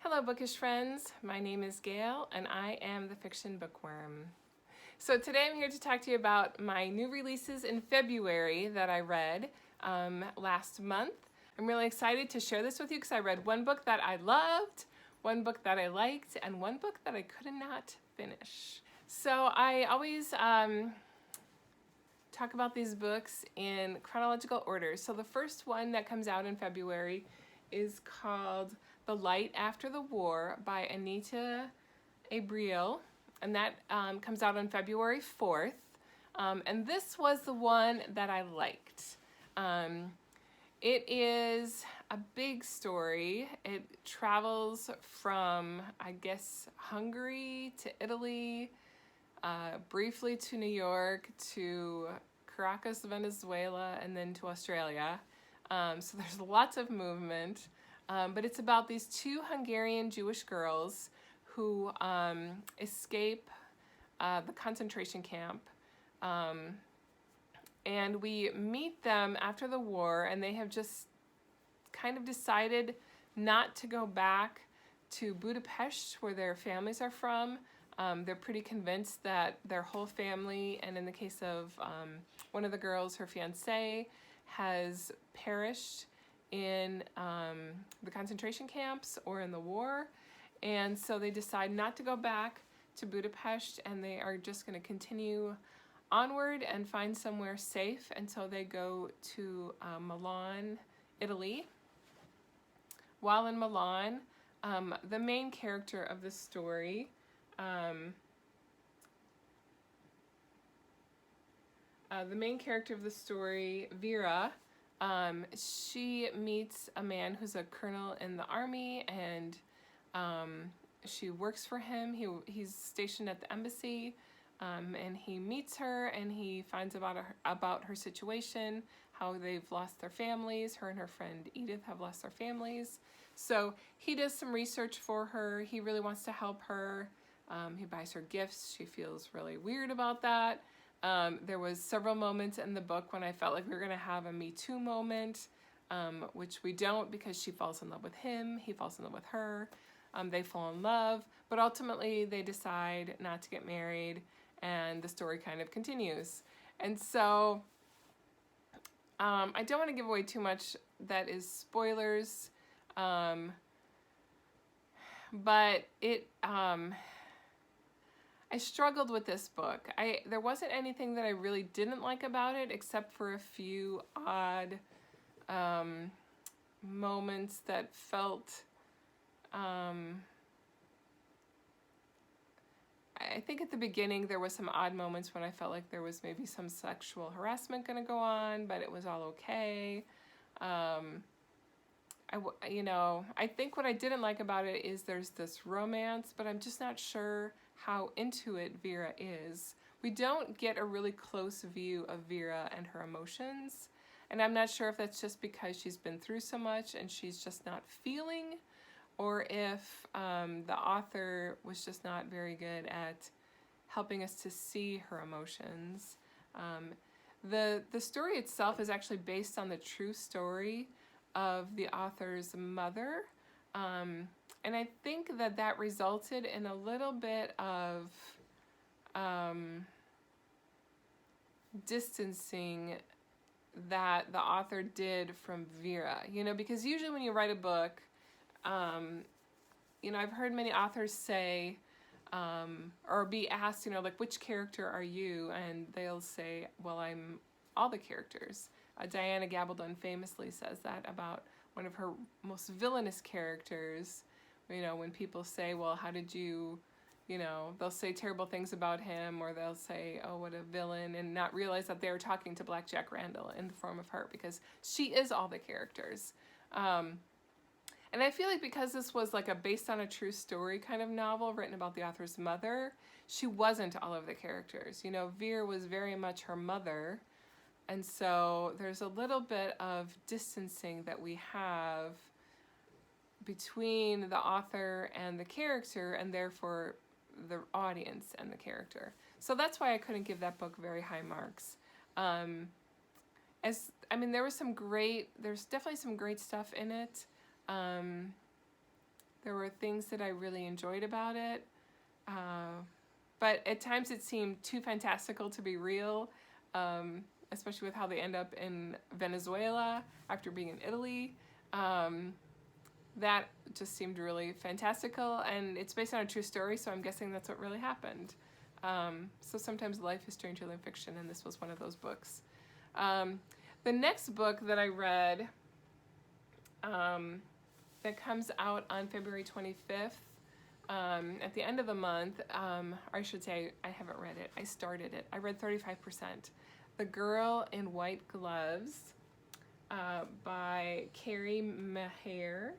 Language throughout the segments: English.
Hello, bookish friends. My name is Gail, and I am the Fiction Bookworm. So today I'm here to talk to you about my new releases in February that I read last month. I'm really excited to share this with you because I read one book that I loved, one book that I liked, and one book that I could not finish. So I always talk about these books in chronological order. So the first one that comes out in February is called The Light After the War by Anita Abril, and that comes out on February 4th. And this was the one that I liked. It is a big story. It travels from, I guess, Hungary to Italy, briefly to New York, to Caracas, Venezuela, and then to Australia. So there's lots of movement, but it's about these two Hungarian Jewish girls who escape the concentration camp. And we meet them after the war, and they have just kind of decided not to go back to Budapest, where their families are from. They're pretty convinced that their whole family, and in the case of one of the girls, her fiancé, has perished in the concentration camps or in the war. And so they decide not to go back to Budapest, and they are just going to continue onward and find somewhere safe until they go to Milan, Italy. While in Milan, the main character of the story, Vera, she meets a man who's a colonel in the army, and she works for him. He's stationed at the embassy, and he meets her, and he finds about her situation, how they've lost their families. Her and her friend Edith have lost their families. So he does some research for her. He really wants to help her. He buys her gifts. She feels really weird about that. There was several moments in the book when I felt like we were going to have a Me Too moment, which we don't, because she falls in love with him. He falls in love with her. They fall in love, but ultimately they decide not to get married, and the story kind of continues. And so I don't want to give away too much that is spoilers, but I struggled with this book. There wasn't anything that I really didn't like about it, except for a few odd moments that felt, I think at the beginning there was some odd moments when I felt like there was maybe some sexual harassment going to go on, but it was all okay. I think what I didn't like about it is there's this romance, but I'm just not sure how into it Vera is. We don't get a really close view of Vera and her emotions, and I'm not sure if that's just because she's been through so much and she's just not feeling, or if the author was just not very good at helping us to see her emotions. The story itself is actually based on the true story of the author's mother, and I think that resulted in a little bit of distancing that the author did from Vera, because usually when you write a book, I've heard many authors say, or be asked, like, which character are you? And they'll say, well, I'm all the characters. Diana Gabaldon famously says that about one of her most villainous characters. When people say, well, how did you, they'll say terrible things about him, or they'll say, oh, what a villain, and not realize that they're talking to Black Jack Randall in the form of her, because she is all the characters. And I feel like because this was like a based on a true story kind of novel written about the author's mother, she wasn't all of the characters. Vera was very much her mother. And so there's a little bit of distancing that we have between the author and the character, and therefore the audience and the character. So that's why I couldn't give that book very high marks. There's definitely some great stuff in it. There were things that I really enjoyed about it. But at times it seemed too fantastical to be real, especially with how they end up in Venezuela after being in Italy. That just seemed really fantastical, and it's based on a true story, so I'm guessing that's what really happened. So sometimes life is stranger than fiction, and this was one of those books. The next book that I read that comes out on February 25th, at the end of the month, or I should say I haven't read it. I started it. I read 35%. The Girl in White Gloves by Carrie Maher.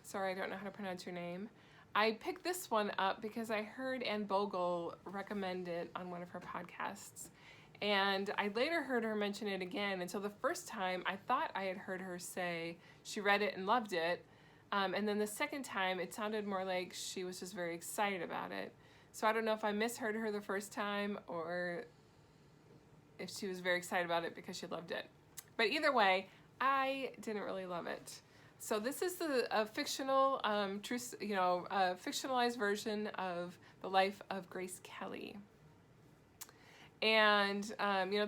Sorry, I don't know how to pronounce your name. I picked this one up because I heard Anne Bogle recommend it on one of her podcasts. And I later heard her mention it again. And so the first time I thought I had heard her say she read it and loved it. And then the second time it sounded more like she was just very excited about it. So I don't know if I misheard her the first time or if she was very excited about it because she loved it. But either way, I didn't really love it. So this is a fictional, fictionalized version of the life of Grace Kelly. And,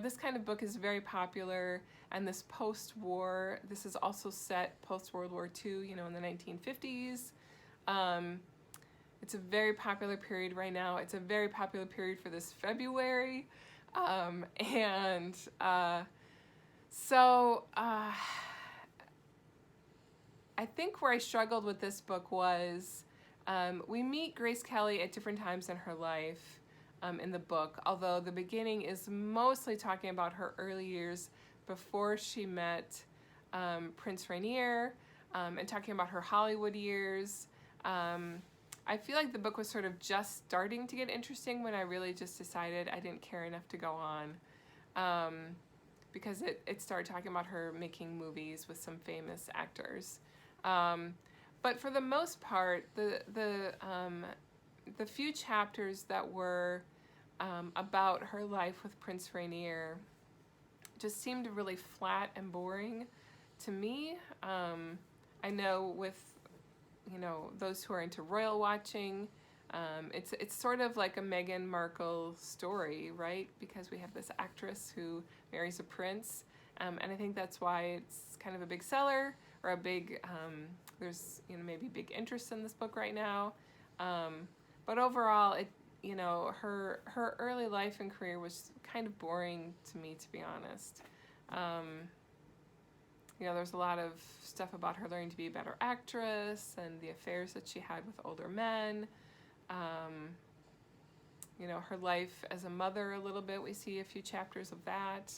this kind of book is very popular, and this post-war, this is also set post-World War II, in the 1950s. It's a very popular period right now. It's a very popular period for this February. I think where I struggled with this book was we meet Grace Kelly at different times in her life in the book, although the beginning is mostly talking about her early years before she met Prince Rainier, and talking about her Hollywood years. I feel like the book was sort of just starting to get interesting when I really just decided I didn't care enough to go on, because it started talking about her making movies with some famous actors. But for the most part, the few chapters that were about her life with Prince Rainier just seemed really flat and boring to me. I know with those who are into royal watching, it's sort of like a Meghan Markle story, right? Because we have this actress who marries a prince, and I think that's why it's kind of a big seller, or a big there's maybe big interest in this book right now. But overall, her early life and career was kind of boring to me, to be honest. There's a lot of stuff about her learning to be a better actress and the affairs that she had with older men. Her life as a mother a little bit. We see a few chapters of that.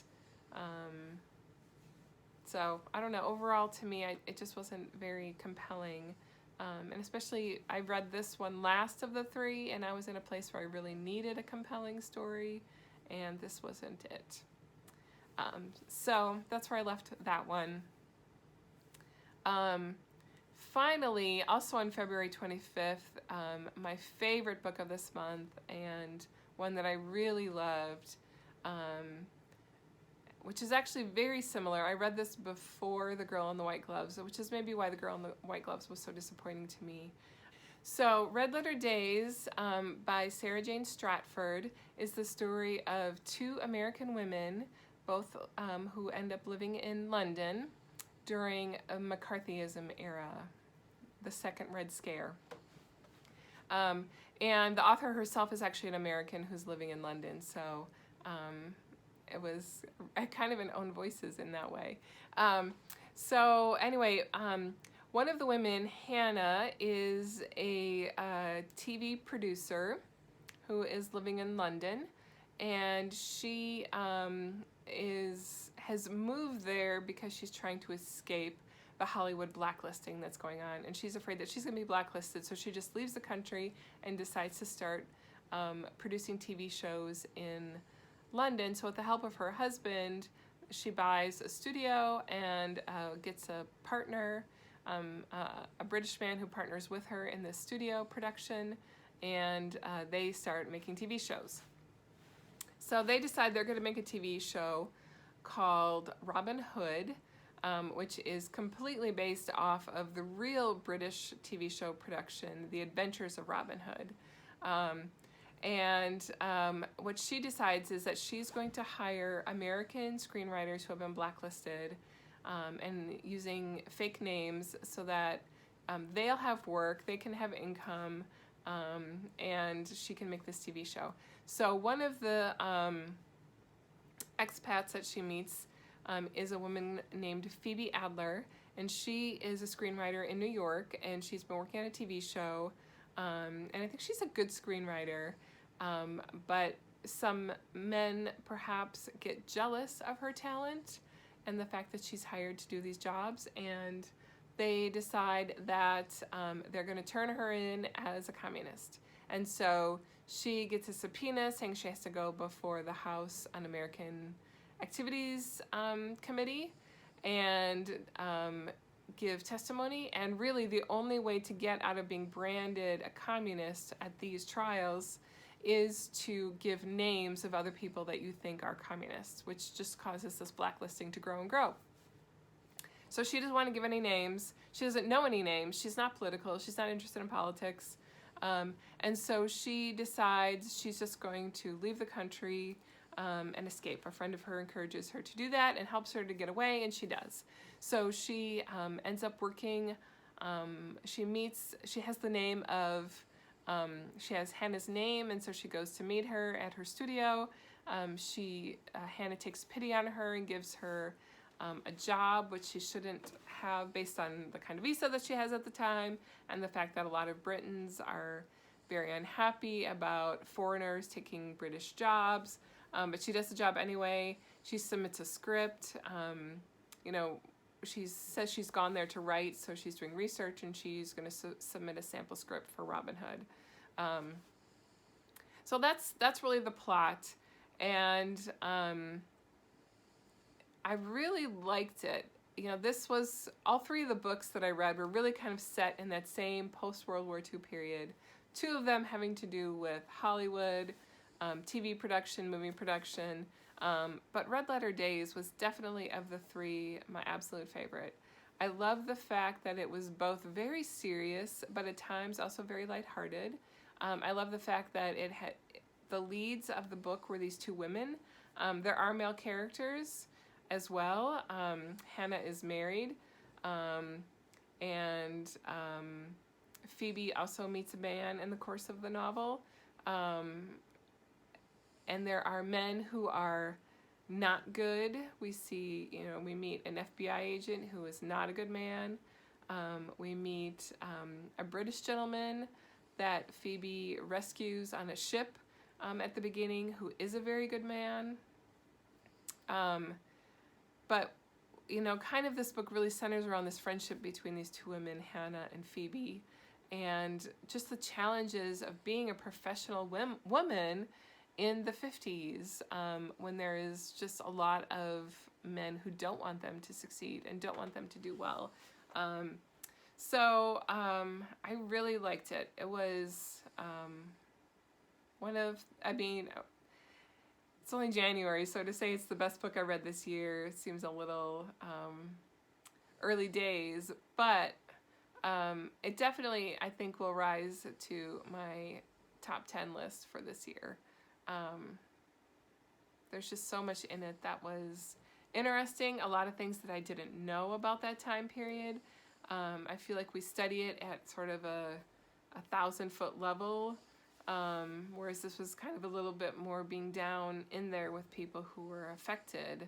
So, I don't know. Overall, to me, it just wasn't very compelling. And especially, I read this one last of the three, and I was in a place where I really needed a compelling story, and this wasn't it. So that's where I left that one. Finally, also on February 25th, my favorite book of this month, and one that I really loved, which is actually very similar. I read this before The Girl in the White Gloves, which is maybe why The Girl in the White Gloves was so disappointing to me. So, Red Letter Days by Sarah Jane Stratford is the story of two American women, both who end up living in London during a McCarthyism era, the Second Red Scare. And the author herself is actually an American who's living in London, so it was kind of an own voices in that way. So anyway, one of the women, Hannah, is a TV producer who is living in London, and she has moved there because she's trying to escape the Hollywood blacklisting that's going on, and she's afraid that she's going to be blacklisted, so she just leaves the country and decides to start producing TV shows in London. So with the help of her husband, she buys a studio and gets a partner, a British man who partners with her in this studio production, and they start making TV shows. So they decide they're going to make a TV show called Robin Hood, which is completely based off of the real British TV show production, The Adventures of Robin Hood. What she decides is that she's going to hire American screenwriters who have been blacklisted, and using fake names so that they'll have work, they can have income, and she can make this TV show. So one of the expats that she meets is a woman named Phoebe Adler, and she is a screenwriter in New York, and she's been working on a TV show, and I think she's a good screenwriter, but some men perhaps get jealous of her talent and the fact that she's hired to do these jobs, and they decide that they're going to turn her in as a communist. And so she gets a subpoena saying she has to go before the House Un-American Activities Committee and give testimony. And really the only way to get out of being branded a communist at these trials is to give names of other people that you think are communists, which just causes this blacklisting to grow and grow. So she doesn't want to give any names. She doesn't know any names. She's not political. She's not interested in politics. And so she decides she's just going to leave the country and escape. A friend of her encourages her to do that and helps her to get away, and she does. So she ends up working. She has the name of, she has Hannah's name, and so she goes to meet her at her studio. Hannah takes pity on her and gives her a job, which she shouldn't have based on the kind of visa that she has at the time, and the fact that a lot of Britons are very unhappy about foreigners taking British jobs. But she does the job anyway. She submits a script. She says she's gone there to write, so she's doing research, and she's going to submit a sample script for Robin Hood. So that's really the plot, and I really liked it. All three of the books that I read were really kind of set in that same post-World War II period. Two of them having to do with Hollywood, TV production, movie production, but Red Letter Days was definitely, of the three, my absolute favorite. I love the fact that it was both very serious, but at times also very lighthearted. I love the fact that it had the leads of the book were these two women. There are male characters as well. Hannah is married, and Phoebe also meets a man in the course of the novel. And there are men who are not good. We meet an FBI agent who is not a good man. We meet a British gentleman that Phoebe rescues on a ship at the beginning, who is a very good man. But, kind of this book really centers around this friendship between these two women, Hannah and Phoebe, and just the challenges of being a professional woman in the 50s, when there is just a lot of men who don't want them to succeed and don't want them to do well. So I really liked it. It was it's only January, so to say it's the best book I read this year seems a little early days, but it definitely, I think, will rise to my top 10 list for this year. There's just so much in it that was interesting, a lot of things that I didn't know about that time period. I feel like we study it at sort of a 1,000-foot level, whereas this was kind of a little bit more being down in there with people who were affected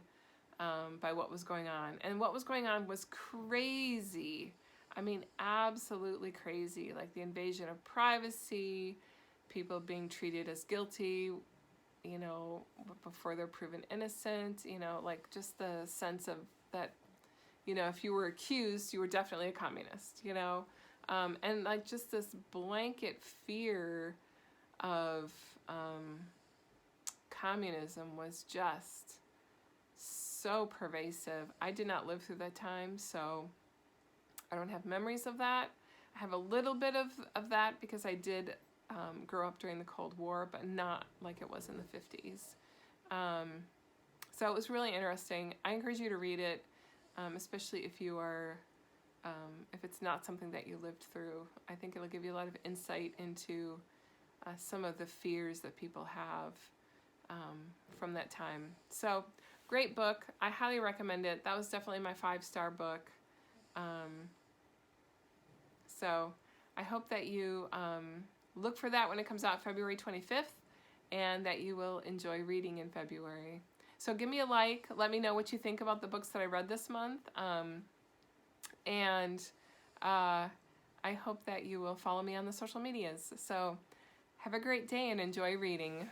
by what was going on. And what was going on was crazy. I mean, absolutely crazy. Like the invasion of privacy, people being treated as guilty, before they're proven innocent, like just the sense of that, if you were accused, you were definitely a communist, and like just this blanket fear of communism was just so pervasive. I did not live through that time, so I don't have memories of that. I have a little bit of that because I did grow up during the Cold War, but not like it was in the 50s. So it was really interesting. I encourage you to read it. especially if you are, if it's not something that you lived through. I think it'll give you a lot of insight into some of the fears that people have from that time. So, great book. I highly recommend it. That was definitely my 5-star book. So, I hope that you look for that when it comes out February 25th, and that you will enjoy reading in February. So give me a like. Let me know what you think about the books that I read this month. And I hope that you will follow me on the social medias. So have a great day and enjoy reading.